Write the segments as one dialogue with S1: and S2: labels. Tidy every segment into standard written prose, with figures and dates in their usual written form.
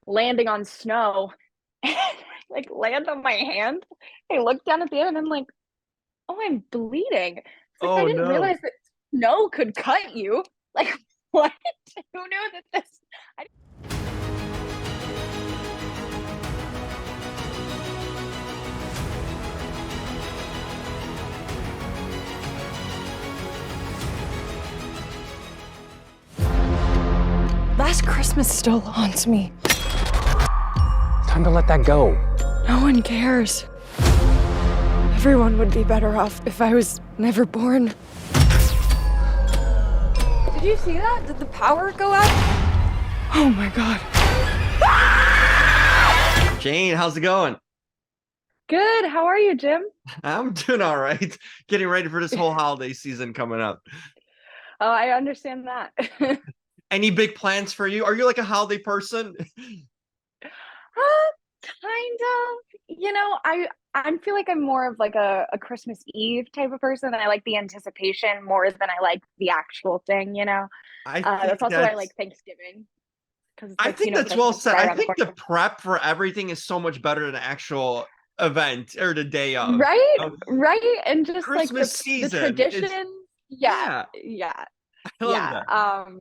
S1: landing on snow and like land on my hand. I look down at the end and I'm like, oh, I'm bleeding. It's like I
S2: Oh
S1: didn't
S2: no.
S1: realize that snow could cut you. Like, what? Who knew that this? I
S3: Last Christmas still haunts me.
S2: Time to let that go.
S3: No one cares. Everyone would be better off if I was never born. Did you see that? Did the power go out? Oh my god.
S2: Jane, how's it going?
S1: Good. How are you, Jim?
S2: I'm doing all right. Getting ready for this whole holiday season coming up.
S1: Oh, I understand that.
S2: Any big plans for you? Are you like a holiday person?
S1: Kind of. I feel like I'm more of like a Christmas Eve type of person. I like the anticipation more than I like the actual thing.
S2: I
S1: That's
S2: think
S1: also why I
S2: that's
S1: like Thanksgiving because it's
S2: I
S1: like,
S2: think that's well
S1: Christmas
S2: said.
S1: right
S2: I
S1: around the
S2: think the
S1: corner.
S2: prep for everything is so much better than the actual event or the day of.
S1: Right?
S2: Um,
S1: Right? And just like
S2: Christmas
S1: the
S2: season is
S1: traditions. Yeah.
S2: yeah,
S1: Yeah.
S2: I love
S1: Yeah.
S2: that.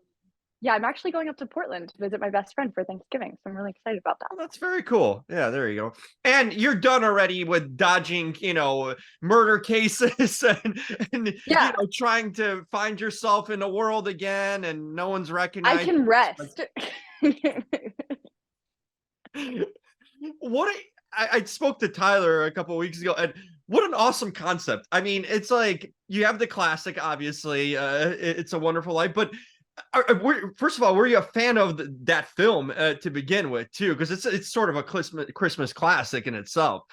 S1: Yeah, I'm actually going up to Portland to visit my best friend for Thanksgiving. So I'm really excited about that.
S2: Well, that's very cool. Yeah, there you go. And you're done already with dodging, murder cases and
S1: Yeah,
S2: trying to find yourself in the world again and no one's
S1: I
S2: recognized.
S1: can rest.
S2: What I spoke to Tyler a couple of weeks ago, and what an awesome concept. I mean, it's like you have the classic, obviously, It's a Wonderful Life, but first of all, were you a fan of that film to begin with, too? Because it's sort of a Christmas classic in itself.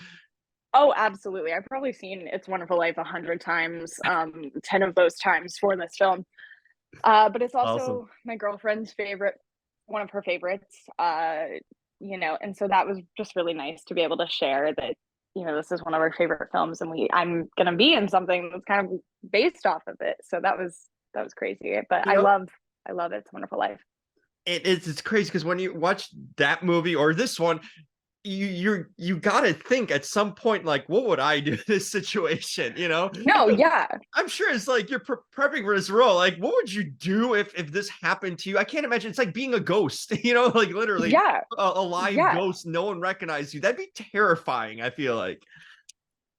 S1: Oh, absolutely. I've probably seen It's a Wonderful Life 100 times, 10 of those times for this film. But it's
S2: Awesome.
S1: also my girlfriend's favorite, one of her favorites. And so that was just really nice to be able to share that, this is one of our favorite films and I'm gonna be in something that's kind of based off of it. So that was crazy. But
S2: You know,
S1: I love It's a Wonderful Life.
S2: it's crazy because when you watch that movie or this one, you gotta think at some point like, what would I do in this situation?
S1: No, yeah,
S2: I'm sure it's like you're prepping for this role. Like, what would you do if this happened to you? I can't imagine. It's like being a ghost, like literally
S1: yeah,
S2: a live
S1: yeah.
S2: ghost. No one recognizes you. That'd be terrifying. I feel like.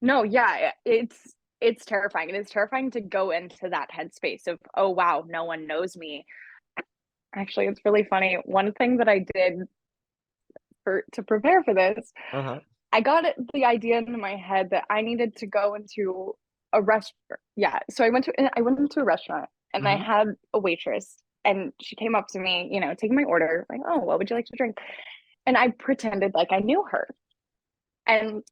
S1: No, yeah, it's terrifying. It is terrifying to go into that headspace of, oh wow, no one knows me. Actually, it's really funny. One thing that I did for to prepare for this,
S2: Uh huh.
S1: I got the idea into my head that I needed to go into a restaurant. Yeah, so I went into a restaurant and I
S2: Hmm.
S1: had a waitress and she came up to me, taking my order, like, "Oh, what would you like to drink?" And I pretended like I knew her. And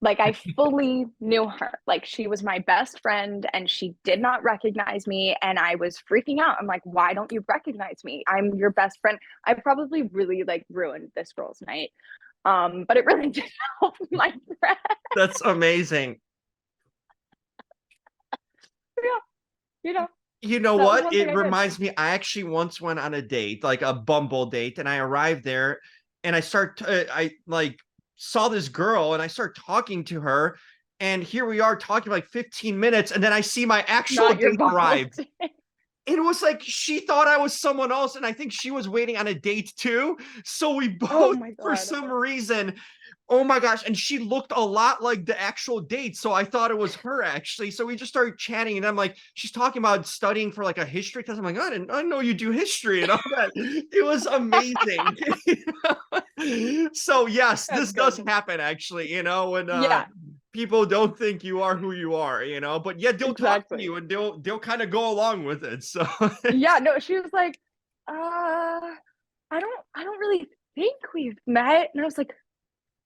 S1: like I fully knew her. Like she was my best friend and she did not recognize me and I was freaking out. I'm like, "Why don't you recognize me? I'm your best friend." I probably really like ruined this girl's night. But it really did help my friend.
S2: That's amazing.
S1: Yeah, you know,
S2: You know
S1: that was
S2: what?
S1: one thing
S2: It
S1: I did.
S2: reminds me. I actually once went on a date, like a Bumble date, and I arrived there, and I like saw this girl, and I start talking to her, and here we are talking like 15 minutes, and then I see my actual
S1: Not your
S2: date
S1: bubble.
S2: arrive. It was like she thought I was someone else, and I think she was waiting on a date too. So we
S1: Oh
S2: both,
S1: my
S2: for
S1: god.
S2: some reason, oh my gosh, and she looked a lot like the actual date. So I thought it was her actually. So we just started chatting, and I'm like, she's talking about studying for like a history test. I'm like, I know you do history and all that. It was amazing. So yes,
S1: That's
S2: this does
S1: good.
S2: happen actually, when
S1: Yeah,
S2: people don't think you are who you are, but yet they'll talk to
S1: exactly.
S2: you and they'll kind of go along with it. So
S1: Yeah, no, she was like, I don't really think we've met. And I was like,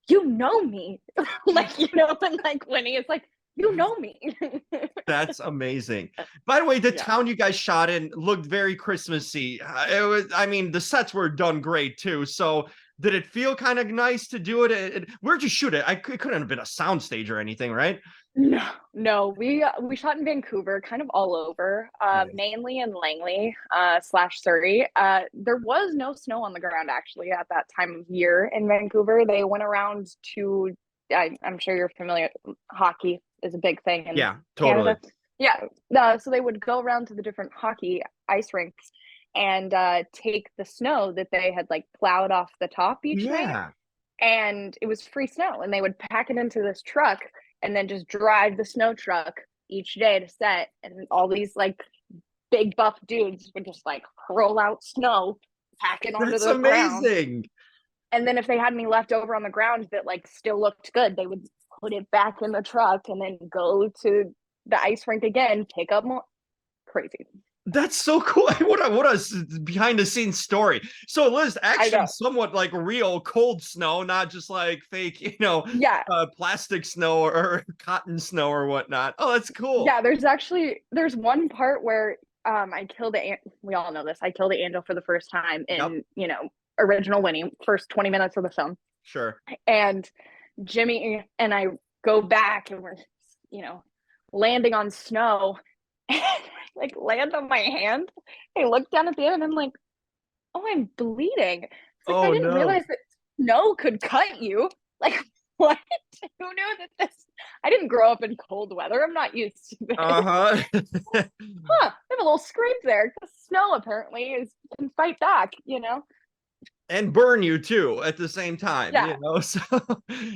S1: you know me. Like, and like Winnie is like, you know me.
S2: that's amazing. By the way, the
S1: Yeah.
S2: town you guys shot in looked very Christmassy. I mean, the sets were done great too. So Did it feel kind of nice to do it? Where'd you shoot it? It couldn't have been a soundstage or anything, right?
S1: No, we shot in Vancouver, kind of all over,
S2: Nice.
S1: mainly in Langley, slash Surrey. There was no snow on the ground actually at that time of year in Vancouver. They went around to, I'm sure you're familiar, hockey is a big thing in
S2: Yeah, totally.
S1: Canada. Yeah, so they would go around to the different hockey ice rinks and take the snow that they had like plowed off the top each night,
S2: Yeah.
S1: and it was free snow, and they would pack it into this truck and then just drive the snow truck each day to set, and all these like big buff dudes would just like roll out snow, pack it onto
S2: That's
S1: the ground,
S2: amazing.
S1: and then if they had any left over on the ground that like still looked good, they would put it back in the truck and then go to the ice rink again, pick up more. Crazy.
S2: That's so cool. What a behind the scenes story. So Liz,
S1: I
S2: actually
S1: know.
S2: somewhat like real cold snow, not just like fake,
S1: Yeah.
S2: plastic snow or cotton snow or whatnot. Oh, that's cool.
S1: Yeah, there's one part where I killed we all know this. I killed the angel for the first time
S2: Yep.
S1: in, original Winnie, first 20 minutes of the film.
S2: Sure.
S1: And Jimmy and I go back and we're, you know, landing on snow and like land on my hand. I look down at the end and I'm like, oh, I'm bleeding. It's like I
S2: Oh
S1: didn't
S2: no.
S1: realize that snow could cut you. Like what? Who knew that this? I didn't grow up in cold weather. I'm not used to this.
S2: Uh-huh.
S1: Huh? I have a little scrape there because snow apparently can fight back.
S2: And burn you too at the same time,
S1: Yeah,
S2: So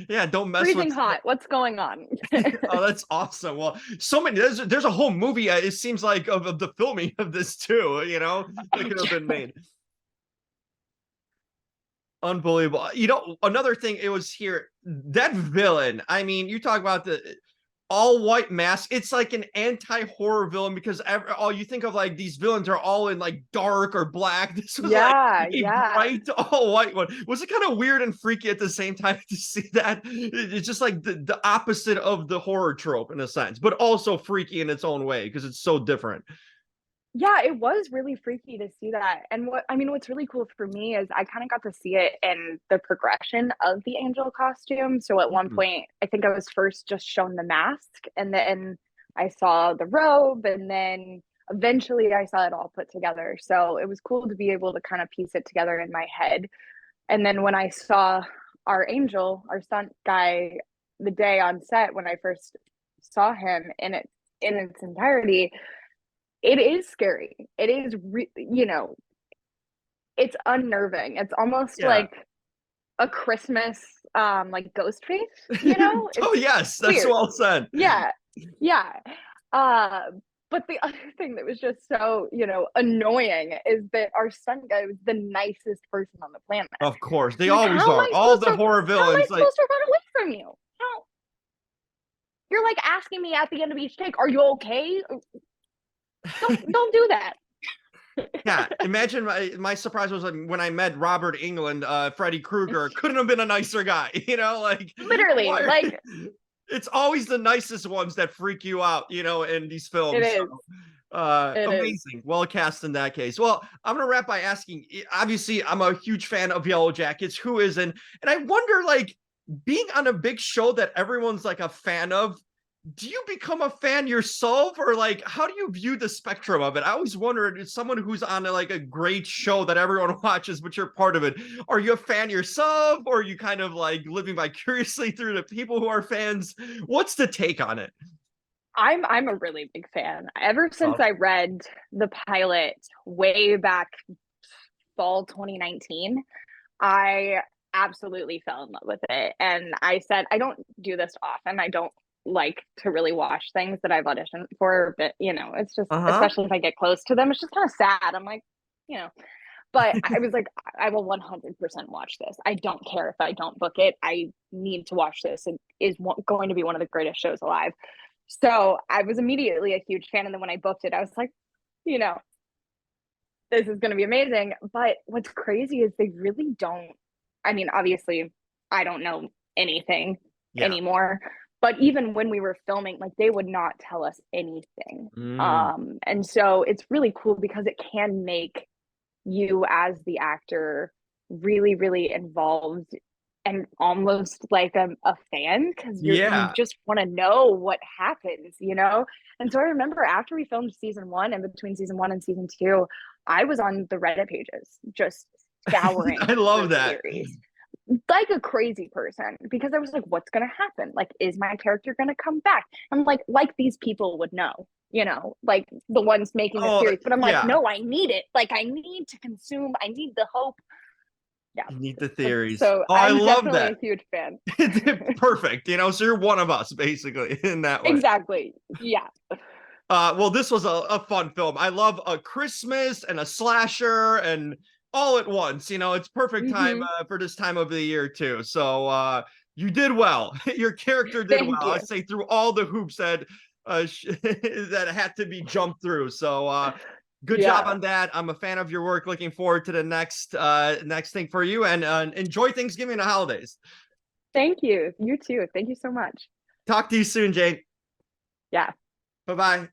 S2: yeah, don't mess with
S1: freezing hot. What's going on?
S2: Oh, that's awesome. Well, so many there's a whole movie, it seems like, of the filming of this too, that could have been made. Unbelievable. Another thing, it was here, that villain. I mean, you talk about the all white mask. It's like an anti-horror villain because all you think of like these villains are all in like dark or black. This was like
S1: Yeah,
S2: a
S1: yeah.
S2: bright all white one. Was it kind of weird and freaky at the same time to see that? It's just like the opposite of the horror trope in a sense, but also freaky in its own way because it's so different.
S1: Yeah, it was really freaky to see that. And what's really cool for me is I kind of got to see it in the progression of the angel costume. So at one
S2: Mhm.
S1: point, I think I was first just shown the mask, and then I saw the robe, and then eventually I saw it all put together. So it was cool to be able to kind of piece it together in my head. And then when I saw our angel, our stunt guy, the day on set when I first saw him in its entirety, it is scary. It is, it's unnerving. It's almost
S2: Yeah.
S1: like a Christmas, like ghost face.
S2: Oh
S1: It's
S2: yes, that's
S1: weird.
S2: well said.
S1: Yeah, yeah. Uh, but the other thing that was just so, annoying is that our stunt guy was the nicest person on the planet.
S2: Of course, they
S1: I'm like,
S2: always are. All the horror
S1: how am I
S2: villains, like,
S1: supposed to run away from you? How, you're like asking me at the end of each take, are you okay? Don't do that.
S2: yeah. Imagine my surprise was like, when I met Robert England, Freddy Krueger. Couldn't have been a nicer guy, like
S1: Literally,
S2: why-
S1: like
S2: it's always the nicest ones that freak you out, in these
S1: it
S2: films.
S1: is. It is.
S2: Amazing, well cast in that case. Well, I'm gonna wrap by asking, obviously I'm a huge fan of Yellowjackets, who isn't? And I wonder, like, being on a big show that everyone's like a fan of, do you become a fan yourself, or like how do you view the spectrum of it? I always wondered, as someone who's on like a great show that everyone watches but you're part of it, are you a fan yourself, or are you kind of like living vicariously through the people who are fans? What's the take on it?
S1: I'm a really big fan. Ever since
S2: Oh,
S1: I read the pilot way back fall 2019, I absolutely fell in love with it. And I said, I don't do this often. I don't like to really watch things that I've auditioned for, but it's just,
S2: uh-huh.
S1: especially if I get close to them, it's just kind of sad. I'm like, you know, but I was like, I will 100% watch this. I don't care if I don't book it. I need to watch this. It is going to be one of the greatest shows alive. So I was immediately a huge fan. And then when I booked it, I was like, you know, this is going to be amazing. But what's crazy is they really don't. I mean, obviously, I don't know anything
S2: Yeah.
S1: anymore. But even when we were filming, like they would not tell us anything.
S2: Mm.
S1: And so it's really cool because it can make you as the actor really, really involved and almost like a fan, because you
S2: Yeah.
S1: just want to know what happens, you know? And so I remember after we filmed season one and between season one and season two, I was on the Reddit pages just scouring
S2: I
S1: for
S2: love that.
S1: theories like a crazy person, because I was like, what's gonna happen? Like, is my character gonna come back? I'm like these people would know, you know, like the ones making the
S2: Oh,
S1: series. But I'm like,
S2: yeah.
S1: no, I need it. Like, I need to consume, I need the hope. Yeah.
S2: You need the theories.
S1: So
S2: Oh, I
S1: I'm
S2: love
S1: definitely
S2: that.
S1: a huge fan.
S2: Perfect. You know, so you're one of us basically in that way.
S1: Exactly. Yeah.
S2: Well, this was a fun film. I love a Christmas and a slasher and all at once. You know, it's perfect time
S1: Mm-hmm.
S2: for this time of the year too. So you did well. Your character did well.
S1: Thank
S2: I
S1: you.
S2: say through all the hoops that that had to be jumped through. So good job
S1: Yeah.
S2: on that. I'm a fan of your work. Looking forward to the next thing for you, and enjoy Thanksgiving and the holidays.
S1: Thank you. You too. Thank you so much.
S2: Talk to you soon, Jane.
S1: Yeah.
S2: Bye bye.